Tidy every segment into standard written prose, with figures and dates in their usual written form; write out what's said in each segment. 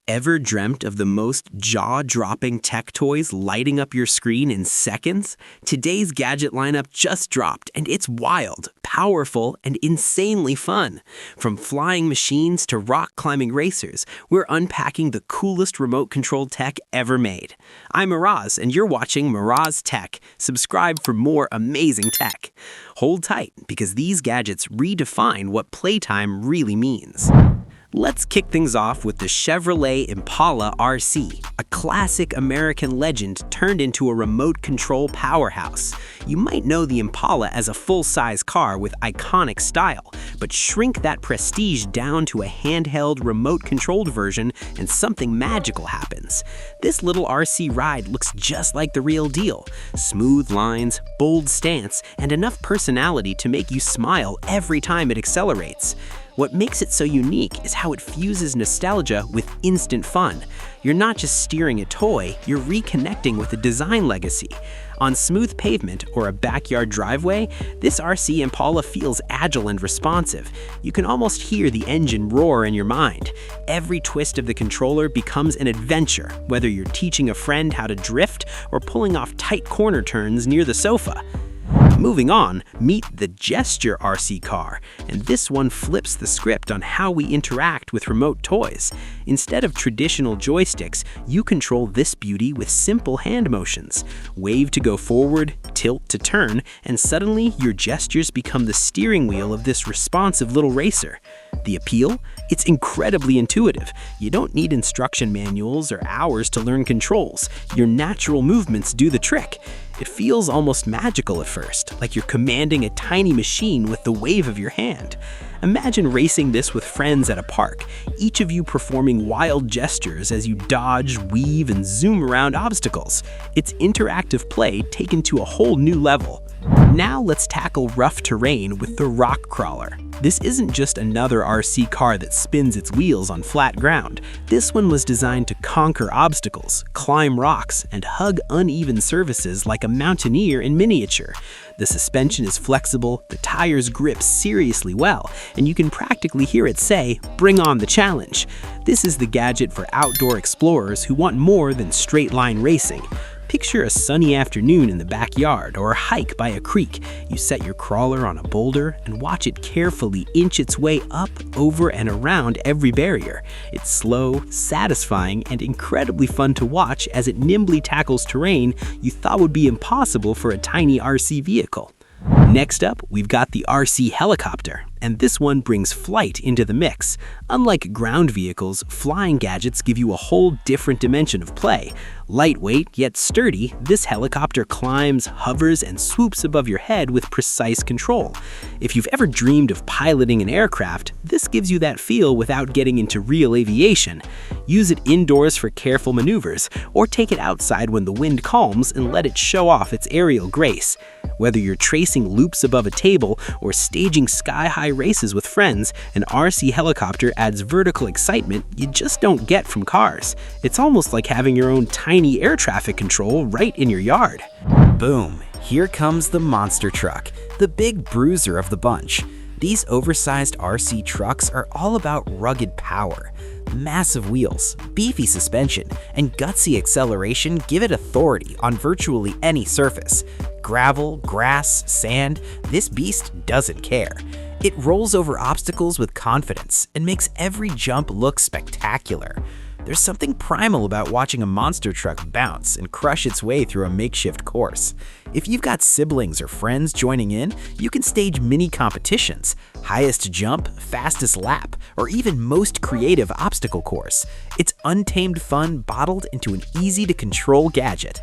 Ever dreamt of the most jaw-dropping tech toys lighting up your screen in seconds? Today's gadget lineup just dropped, and it's wild, powerful, and insanely fun. From flying machines to rock-climbing racers, we're unpacking the coolest remote-controlled tech ever made. I'm Miraz, and you're watching Miraz Tech. Subscribe for more amazing tech. Hold tight, because these gadgets redefine what playtime really means. Let's kick things off with the Chevrolet Impala RC, a classic American legend turned into a remote control powerhouse. You might know the Impala as a full-size car with iconic style, but shrink that prestige down to a handheld, remote-controlled version and something magical happens. This little RC ride looks just like the real deal. Smooth lines, bold stance, and enough personality to make you smile every time it accelerates. What makes it so unique is how it fuses nostalgia with instant fun. You're not just steering a toy, you're reconnecting with a design legacy. On smooth pavement or a backyard driveway, this RC Impala feels agile and responsive. You can almost hear the engine roar in your mind. Every twist of the controller becomes an adventure, whether you're teaching a friend how to drift or pulling off tight corner turns near the sofa. Moving on, meet the Gesture RC car, and this one flips the script on how we interact with remote toys. Instead of traditional joysticks, you control this beauty with simple hand motions. Wave to go forward, tilt to turn, and suddenly your gestures become the steering wheel of this responsive little racer. The appeal? It's incredibly intuitive. You don't need instruction manuals or hours to learn controls. Your natural movements do the trick. It feels almost magical at first, like you're commanding a tiny machine with the wave of your hand. Imagine racing this with friends at a park, each of you performing wild gestures as you dodge, weave, and zoom around obstacles. It's interactive play taken to a whole new level. Now let's tackle rough terrain with the Rock Crawler. This isn't just another RC car that spins its wheels on flat ground. This one was designed to conquer obstacles, climb rocks, and hug uneven surfaces like a mountaineer in miniature. The suspension is flexible, the tires grip seriously well, and you can practically hear it say, "Bring on the challenge." This is the gadget for outdoor explorers who want more than straight-line racing. Picture a sunny afternoon in the backyard or a hike by a creek. You set your crawler on a boulder and watch it carefully inch its way up, over, and around every barrier. It's slow, satisfying, and incredibly fun to watch as it nimbly tackles terrain you thought would be impossible for a tiny RC vehicle. Next up, we've got the RC helicopter, and this one brings flight into the mix. Unlike ground vehicles, flying gadgets give you a whole different dimension of play. Lightweight yet sturdy, this helicopter climbs, hovers, and swoops above your head with precise control. If you've ever dreamed of piloting an aircraft, this gives you that feel without getting into real aviation. Use it indoors for careful maneuvers, or take it outside when the wind calms and let it show off its aerial grace. Whether you're tracing loops above a table or staging sky-high races with friends, an RC helicopter adds vertical excitement you just don't get from cars. It's almost like having your own tiny air traffic control right in your yard. Boom! Here comes the monster truck, the big bruiser of the bunch. These oversized RC trucks are all about rugged power. Massive wheels, beefy suspension, and gutsy acceleration give it authority on virtually any surface. Gravel, grass, sand, this beast doesn't care. It rolls over obstacles with confidence and makes every jump look spectacular. There's something primal about watching a monster truck bounce and crush its way through a makeshift course. If you've got siblings or friends joining in, you can stage mini competitions, highest jump, fastest lap, or even most creative obstacle course. It's untamed fun bottled into an easy-to-control gadget.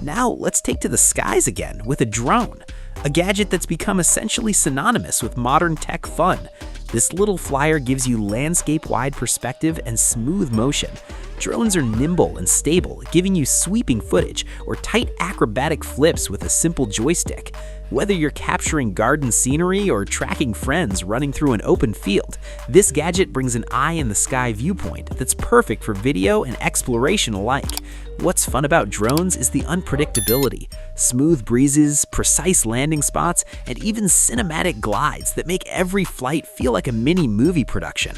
Now let's take to the skies again with a drone, a gadget that's become essentially synonymous with modern tech fun. This little flyer gives you landscape-wide perspective and smooth motion. Drones are nimble and stable, giving you sweeping footage or tight acrobatic flips with a simple joystick. Whether you're capturing garden scenery or tracking friends running through an open field, this gadget brings an eye-in-the-sky viewpoint that's perfect for video and exploration alike. What's fun about drones is the unpredictability. Smooth breezes, precise landing spots, and even cinematic glides that make every flight feel like a mini movie production.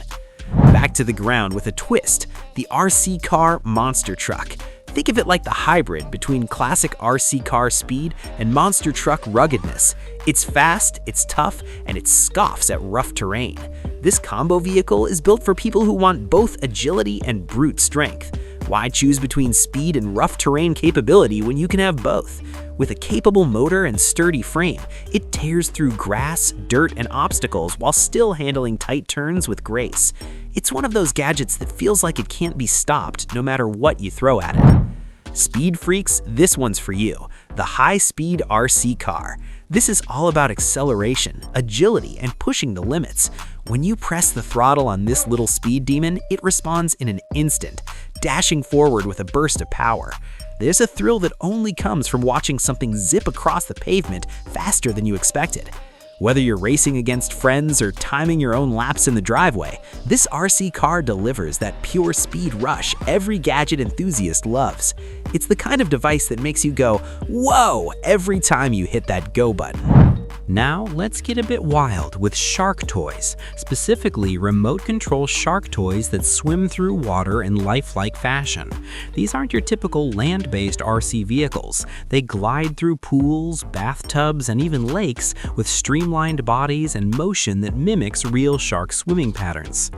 back to the ground with a twist, the RC Car Monster Truck. Think of it like the hybrid between classic RC car speed and monster truck ruggedness. It's fast, it's tough, and it scoffs at rough terrain. This combo vehicle is built for people who want both agility and brute strength. Why choose between speed and rough terrain capability when you can have both? With a capable motor and sturdy frame, it tears through grass, dirt, and obstacles while still handling tight turns with grace. It's one of those gadgets that feels like it can't be stopped no matter what you throw at it. Speed freaks, this one's for you. The high-speed RC car. This is all about acceleration, agility, and pushing the limits. When you press the throttle on this little speed demon, it responds in an instant, dashing forward with a burst of power. There's a thrill that only comes from watching something zip across the pavement faster than you expected. Whether you're racing against friends or timing your own laps in the driveway, this RC car delivers that pure speed rush every gadget enthusiast loves. It's the kind of device that makes you go, "Whoa!" every time you hit that go button. Now, let's get a bit wild with shark toys, specifically remote control shark toys that swim through water in lifelike fashion. These aren't your typical land-based RC vehicles. They glide through pools, bathtubs, and even lakes with streamlined bodies and motion that mimics real shark swimming patterns.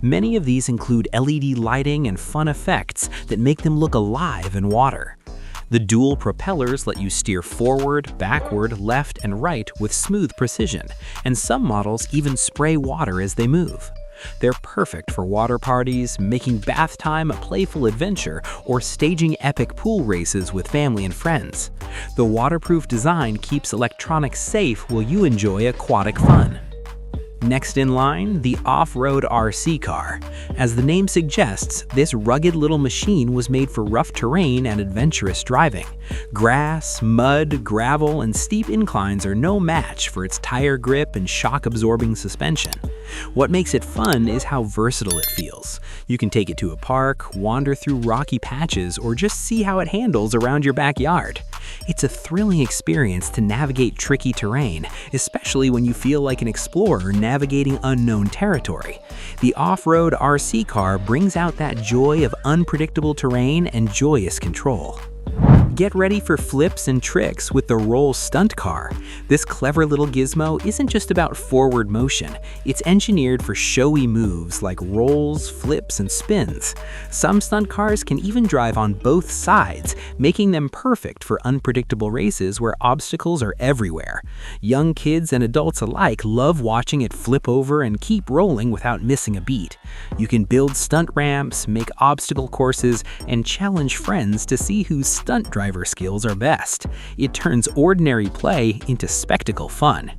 Many of these include LED lighting and fun effects that make them look alive in water. The dual propellers let you steer forward, backward, left, and right with smooth precision, and some models even spray water as they move. They're perfect for water parties, making bath time a playful adventure, or staging epic pool races with family and friends. The waterproof design keeps electronics safe while you enjoy aquatic fun. Next in line, the off-road RC car. As the name suggests, this rugged little machine was made for rough terrain and adventurous driving. Grass, mud, gravel, and steep inclines are no match for its tire grip and shock-absorbing suspension. What makes it fun is how versatile it feels. You can take it to a park, wander through rocky patches, or just see how it handles around your backyard. It's a thrilling experience to navigate tricky terrain, especially when you feel like an explorer navigating unknown territory. The off-road RC car brings out that joy of unpredictable terrain and joyous control. Get ready for flips and tricks with the Roll Stunt Car. This clever little gizmo isn't just about forward motion, it's engineered for showy moves like rolls, flips, and spins. Some stunt cars can even drive on both sides, making them perfect for unpredictable races where obstacles are everywhere. Young kids and adults alike love watching it flip over and keep rolling without missing a beat. You can build stunt ramps, make obstacle courses, and challenge friends to see whose stunt driver skills are best. It turns ordinary play into spectacle fun.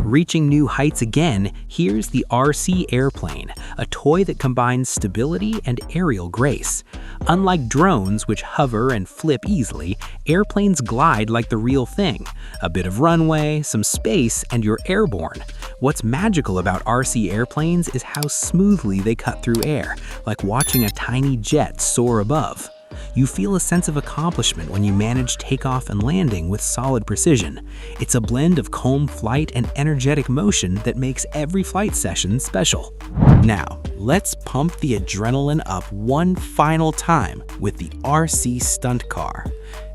Reaching new heights again, here's the RC Airplane, a toy that combines stability and aerial grace. Unlike drones, which hover and flip easily, airplanes glide like the real thing. A bit of runway, some space, and you're airborne. What's magical about RC airplanes is how smoothly they cut through air, like watching a tiny jet soar above. You feel a sense of accomplishment when you manage takeoff and landing with solid precision. It's a blend of calm flight and energetic motion that makes every flight session special. Now, let's pump the adrenaline up one final time with the RC Stunt Car.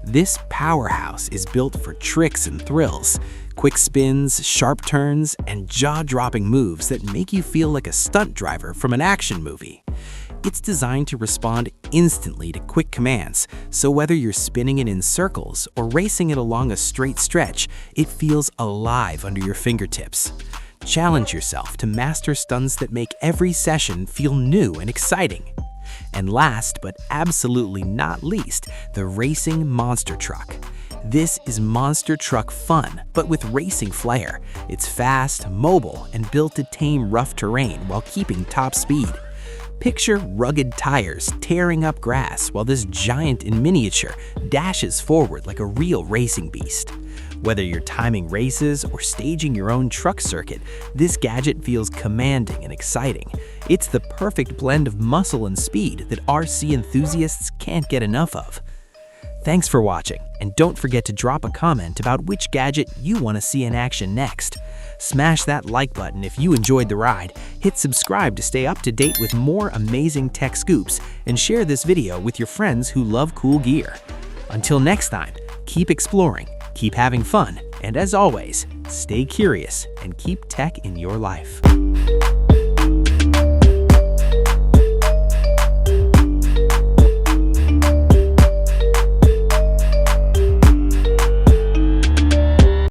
This powerhouse is built for tricks and thrills, quick spins, sharp turns, and jaw-dropping moves that make you feel like a stunt driver from an action movie. It's designed to respond instantly to quick commands, so whether you're spinning it in circles or racing it along a straight stretch, it feels alive under your fingertips. Challenge yourself to master stunts that make every session feel new and exciting. And last but absolutely not least, the Racing Monster Truck. This is monster truck fun, but with racing flair. It's fast, mobile, and built to tame rough terrain while keeping top speed. Picture rugged tires tearing up grass while this giant in miniature dashes forward like a real racing beast. Whether you're timing races or staging your own truck circuit, this gadget feels commanding and exciting. It's the perfect blend of muscle and speed that RC enthusiasts can't get enough of. Thanks for watching, and don't forget to drop a comment about which gadget you want to see in action next. Smash that like button if you enjoyed the ride, hit subscribe to stay up to date with more amazing tech scoops, and share this video with your friends who love cool gear. Until next time, keep exploring, keep having fun, and as always, stay curious and keep tech in your life.